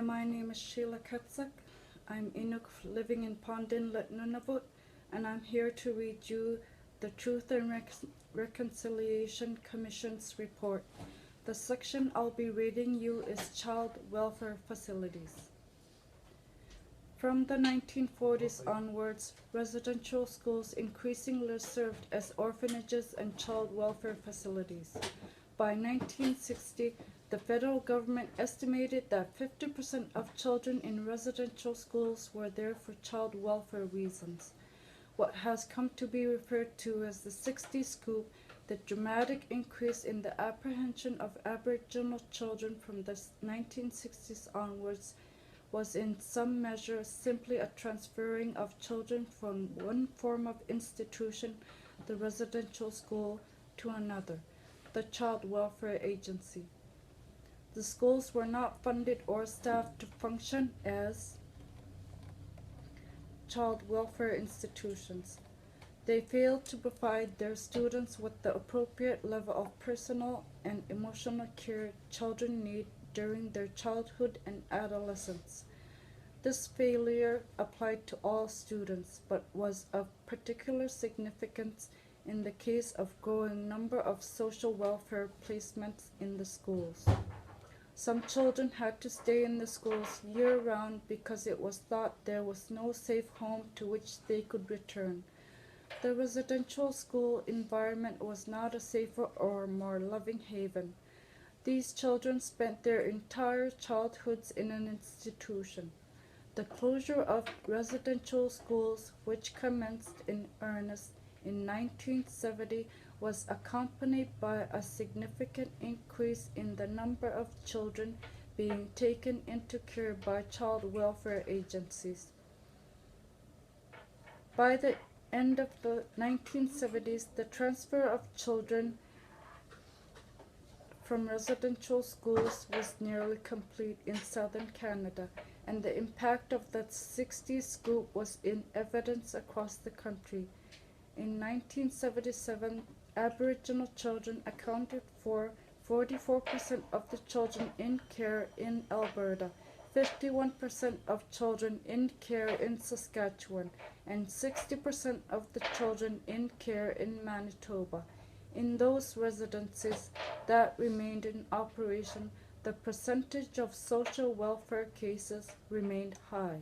My name is Sheila Katzak. I'm Inuk living in Pondinlet, Nunavut, and I'm here to read you the Truth and Reconciliation Commission's report. The section I'll be reading you is Child Welfare Facilities. From the 1940s onwards, residential schools increasingly served as orphanages and child welfare facilities. By 1960, the federal government estimated that 50% of children in residential schools were there for child welfare reasons. What has come to be referred to as the 60 Scoop, the dramatic increase in the apprehension of Aboriginal children from the 1960s onwards, was in some measure simply a transferring of children from one form of institution, the residential school, to another, the Child Welfare Agency. The schools were not funded or staffed to function as child welfare institutions. They failed to provide their students with the appropriate level of personal and emotional care children need during their childhood and adolescence. This failure applied to all students, but was of particular significance in the case of growing number of social welfare placements in the schools. Some children had to stay in the schools year-round because it was thought there was no safe home to which they could return. The residential school environment was not a safer or more loving haven. These children spent their entire childhoods in an institution. The closure of residential schools, which commenced in earnest in 1970, was accompanied by a significant increase in the number of children being taken into care by child welfare agencies. By the end of the 1970s, the transfer of children from residential schools was nearly complete in southern Canada, and the impact of the 60s Scoop was in evidence across the country. In 1977, Aboriginal children accounted for 44% of the children in care in Alberta, 51% of children in care in Saskatchewan, and 60% of the children in care in Manitoba. In those residences that remained in operation, the percentage of social welfare cases remained high.